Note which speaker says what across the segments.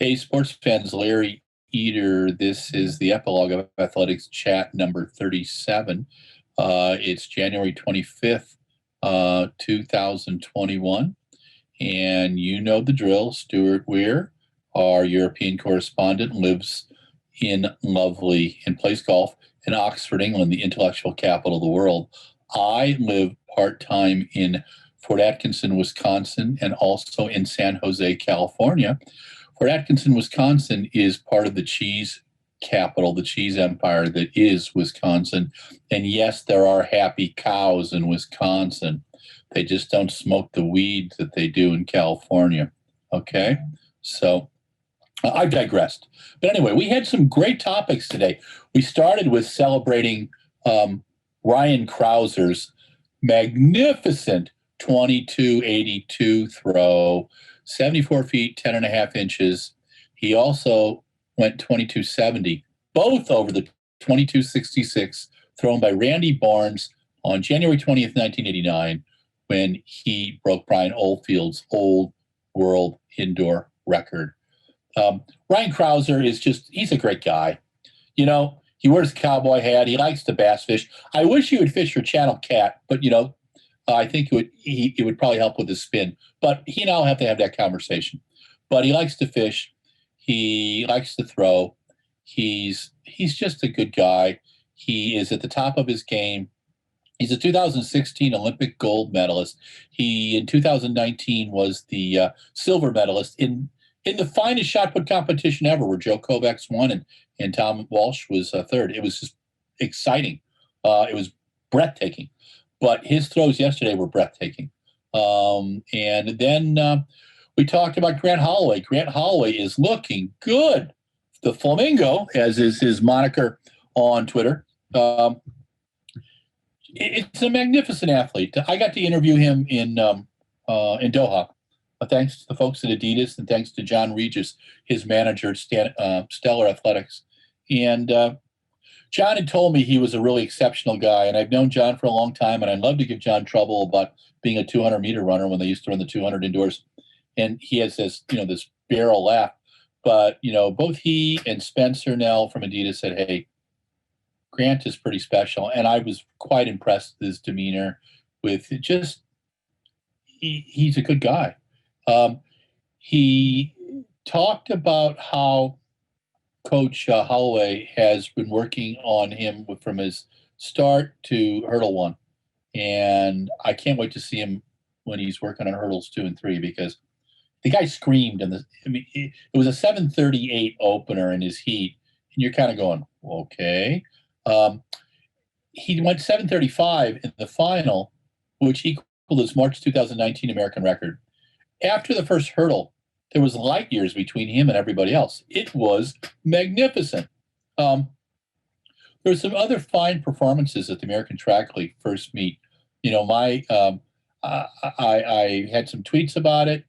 Speaker 1: Hey, sports fans, Larry Eater. This is the Epilogue of Athletics chat number 37. It's January 25th, 2021. And you know the drill. Stuart Weir, our European correspondent, lives in and plays golf in Oxford, England, the intellectual capital of the world. I live part-time in Fort Atkinson, Wisconsin, and also in San Jose, California. Fort Atkinson, Wisconsin is part of the cheese capital, the cheese empire that is Wisconsin. And yes, there are happy cows in Wisconsin. They just don't smoke the weed that they do in California. Okay? So I digressed. But anyway, we had some great topics today. We started with celebrating Ryan Krauser's magnificent 2282 throw, 74 feet, 10 and a half inches. He also went 2270, both over the 2266 thrown by Randy Barnes on January 20th, 1989, when he broke Brian Oldfield's old world indoor record. Ryan Krauser he's a great guy. You know, he wears a cowboy hat. He likes to bass fish. I wish he would fish for channel cat, but, I think it would probably help with his spin. But he and I'll have to have that conversation. But he likes to fish. He likes to throw. He's just a good guy. He is at the top of his game. He's a 2016 Olympic gold medalist. He, in 2019, was the silver medalist in the finest shot put competition ever, where Joe Kovacs won and Tom Walsh was third. It was just exciting. It was breathtaking. But his throws yesterday were breathtaking. And then we talked about Grant Holloway. Grant Holloway is looking good. The Flamingo, as is his moniker on Twitter. It's a magnificent athlete. I got to interview him in Doha. Thanks to the folks at Adidas and thanks to John Regis, his manager at Stellar Athletics. And John had told me he was a really exceptional guy, and I've known John for a long time, and I'd love to give John trouble about being a 200-meter runner when they used to run the 200 indoors. And he has this barrel laugh. But, both he and Spencer Nell from Adidas said, hey, Grant is pretty special. And I was quite impressed with his demeanor, with he's a good guy. He talked about how Coach Holloway has been working on him from his start to hurdle 1. And I can't wait to see him when he's working on hurdles 2 and 3, because the guy screamed. It was a 7:38 opener in his heat. And you're kind of going, okay. He went 7:35 in the final, which equaled his March 2019 American record. After the first hurdle, there was light years between him and everybody else. It was magnificent. There were some other fine performances at the American Track League first meet. I had some tweets about it.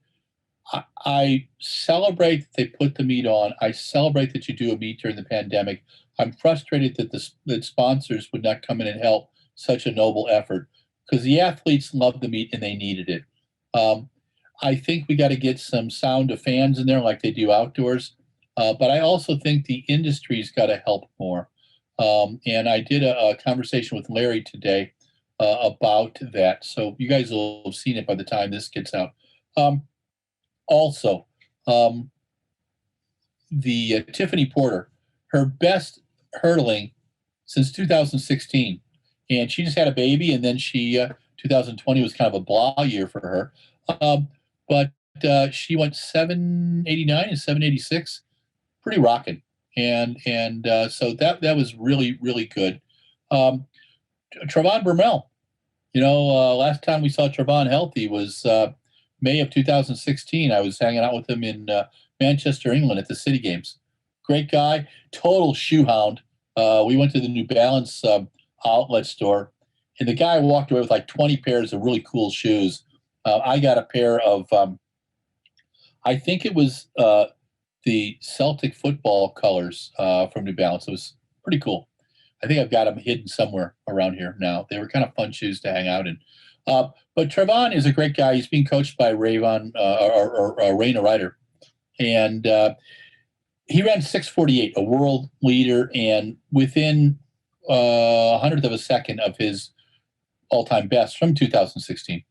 Speaker 1: I celebrate that they put the meet on. I celebrate that you do a meet during the pandemic. I'm frustrated that sponsors would not come in and help such a noble effort, because the athletes loved the meet and they needed it. I think we got to get some sound of fans in there like they do outdoors. But I also think the industry's got to help more. And I did a conversation with Larry today about that. So you guys will have seen it by the time this gets out. Also, the Tiffany Porter, her best hurdling since 2016. And she just had a baby, and then 2020 was kind of a blah year for her. But she went 789 and 786, pretty rocking. And so that was really, really good. Trevon Burmell, last time we saw Trevon healthy was May of 2016. I was hanging out with him in Manchester, England at the City Games. Great guy, total shoe hound. We went to the New Balance outlet store, and the guy walked away with like 20 pairs of really cool shoes. I got a pair of, I think it was the Celtic football colors from New Balance. It was pretty cool. I think I've got them hidden somewhere around here now. They were kind of fun shoes to hang out in. But Trevon is a great guy. He's being coached by Raina Ryder. And He ran 6:48, a world leader, and within a hundredth of a second of his all-time best from 2016.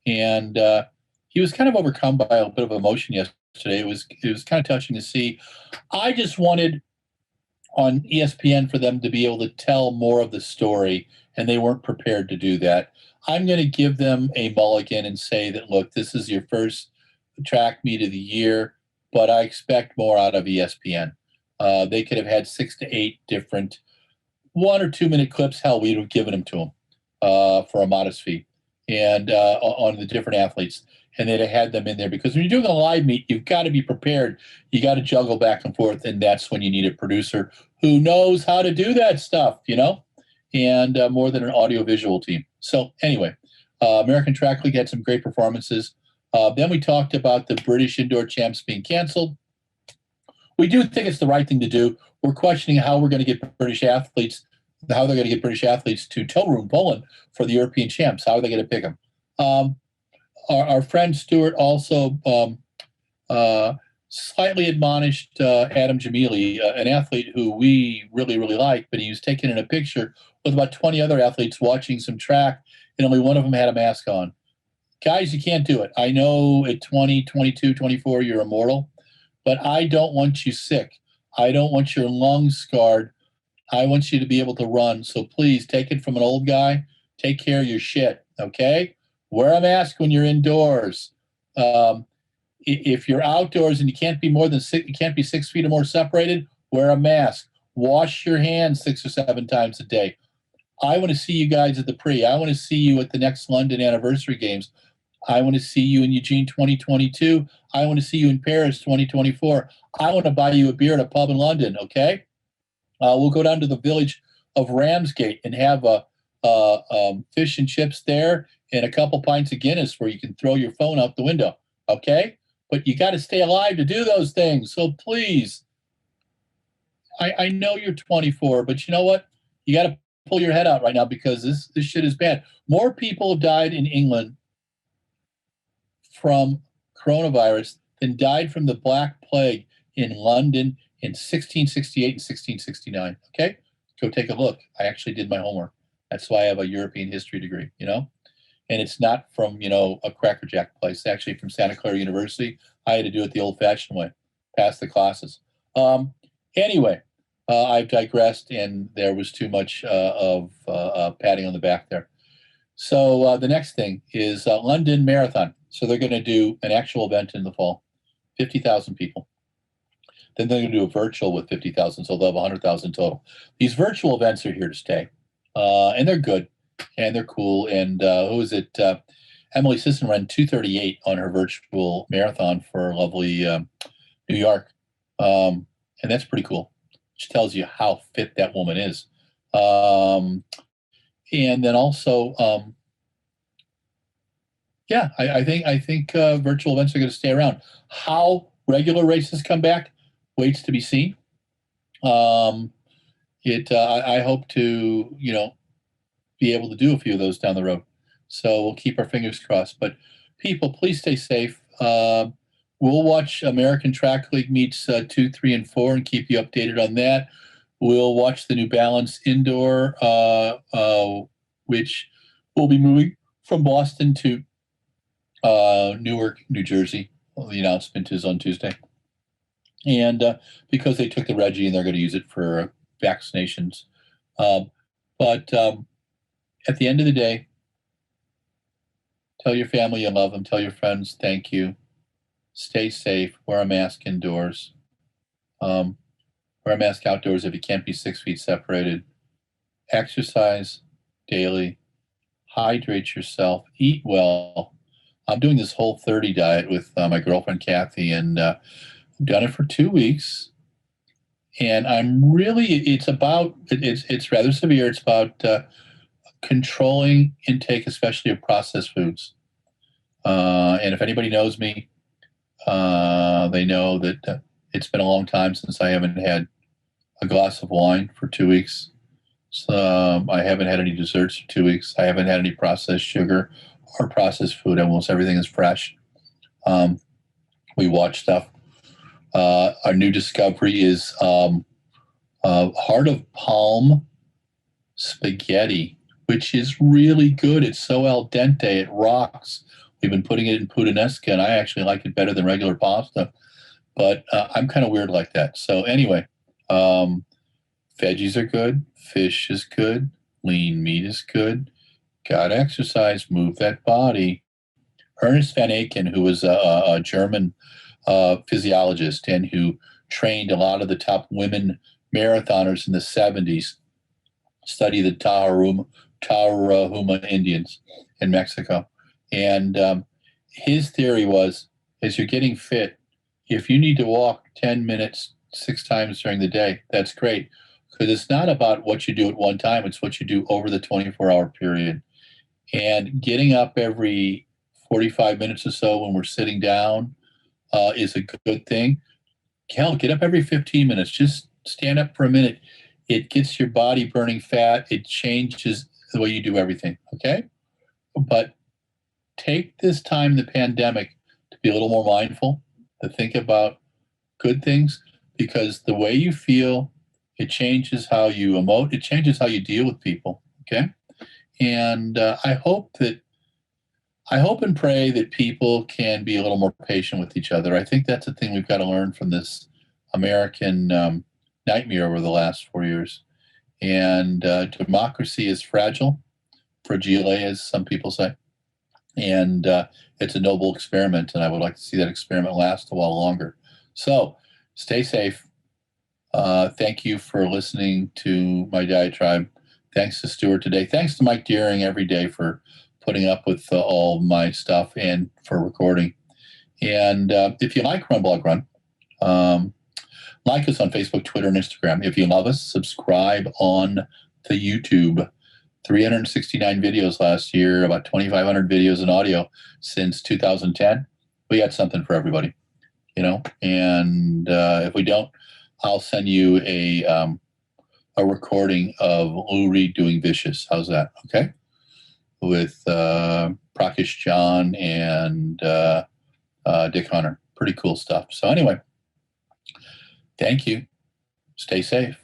Speaker 1: And he was kind of overcome by a bit of emotion yesterday. It was kind of touching to see. I just wanted on ESPN for them to be able to tell more of the story, and they weren't prepared to do that. I'm going to give them a mulligan and say that, look, this is your first track meet of the year, but I expect more out of ESPN. They could have had 6 to 8 different 1 or 2 minute clips. Hell, we'd have given them to them for a modest fee, and on the different athletes. And they'd have had them in there, because when you're doing a live meet, you've got to be prepared. You got to juggle back and forth, and that's when you need a producer who knows how to do that stuff, and more than an audiovisual team. So anyway, American Track League had some great performances. Then we talked about the British Indoor Champs being canceled. We do think it's the right thing to do. We're questioning how we're going to get British athletes, how they're going to get British athletes to Tilburg, Poland for the European Champs. How are they going to pick them? Our friend Stuart also slightly admonished Adam Jamili, an athlete who we really, really like, but he was taken in a picture with about 20 other athletes watching some track, and only one of them had a mask on. Guys, you can't do it. I know at 20, 22, 24, you're immortal, but I don't want you sick. I don't want your lungs scarred. I want you to be able to run. So please take it from an old guy. Take care of your shit, okay? Wear a mask when you're indoors. If you're outdoors and you can't be more than you can't be 6 feet or more separated, wear a mask. Wash your hands 6 or 7 times a day. I want to see you guys at the Prix. I want to see you at the next London anniversary games. I want to see you in Eugene 2022. I want to see you in Paris 2024. I want to buy you a beer at a pub in London, okay? We'll go down to the village of Ramsgate and have a fish and chips there and a couple pints of Guinness where you can throw your phone out the window, okay? But you got to stay alive to do those things. So please, I know you're 24, but you know what? You got to pull your head out right now, because this shit is bad. More people have died in England from coronavirus than died from the Black Plague in London in 1668 and 1669. Okay? Go take a look. I actually did my homework. That's why I have a European history degree, And it's not from, a Cracker Jack place. Actually, from Santa Clara University. I had to do it the old-fashioned way, pass the classes. Anyway, I've digressed, and there was too much of patting on the back there. So the next thing is London Marathon. So they're going to do an actual event in the fall, 50,000 people. Then they're going to do a virtual with 50,000, so they'll have 100,000 total. These virtual events are here to stay, and they're good, and they're cool. And who is it? Emily Sisson ran 2:38 on her virtual marathon for lovely New York, and that's pretty cool. Which tells you how fit that woman is. And then also, I think virtual events are going to stay around. How regular races come back waits to be seen. I hope to be able to do a few of those down the road. So we'll keep our fingers crossed. But people, please stay safe. We'll watch American Track League meets 2, 3, and 4 and keep you updated on that. We'll watch the New Balance Indoor, which will be moving from Boston to Newark, New Jersey. The announcement is on Tuesday. And because they took the Reggie and they're going to use it for vaccinations. But at the end of the day, tell your family you love them. Tell your friends thank you. Stay safe. Wear a mask indoors. Wear a mask outdoors if you can't be 6 feet separated. Exercise daily. Hydrate yourself. Eat well. I'm doing this Whole30 diet with my girlfriend Kathy, and I've done it for 2 weeks. And it's rather severe. It's about controlling intake, especially of processed foods. And if anybody knows me, they know that it's been a long time since I haven't had a glass of wine for 2 weeks. So I haven't had any desserts for 2 weeks. I haven't had any processed sugar or processed food. Almost everything is fresh. We watch stuff. Our new discovery is heart of palm spaghetti, which is really good. It's so al dente, it rocks. We've been putting it in puttanesca, and I actually like it better than regular pasta. But I'm kind of weird like that. So anyway, veggies are good. Fish is good. Lean meat is good. Got to exercise, move that body. Ernest van Aken, who was a German physiologist and who trained a lot of the top women marathoners in the 70s, studied the Tarahuma Indians in Mexico. And his theory was, as you're getting fit, if you need to walk 10 minutes 6 times during the day, that's great. Because it's not about what you do at one time, it's what you do over the 24-hour period. And getting up every 45 minutes or so when we're sitting down is a good thing. Hell, get up every 15 minutes. Just stand up for a minute. It gets your body burning fat. It changes the way you do everything, okay? But take this time in the pandemic to be a little more mindful, to think about good things, because the way you feel, it changes how you emote. It changes how you deal with people, okay? And I hope and pray that people can be a little more patient with each other. I think that's a thing we've got to learn from this American nightmare over the last 4 years. And democracy is fragile, as some people say. And it's a noble experiment, and I would like to see that experiment last a while longer. So stay safe. Thank you for listening to my diatribe. Thanks to Stuart today. Thanks to Mike Deering every day for putting up with all my stuff and for recording. And if you like RunBlogRun, like us on Facebook, Twitter, and Instagram. If you love us, subscribe on the YouTube. 369 videos last year, about 2,500 videos in audio since 2010. We got something for everybody, And if we don't, I'll send you a recording of Lou Reed doing Vicious. How's that? Okay, with Prakash John and Dick Hunter. Pretty cool stuff. So anyway, thank you. Stay safe.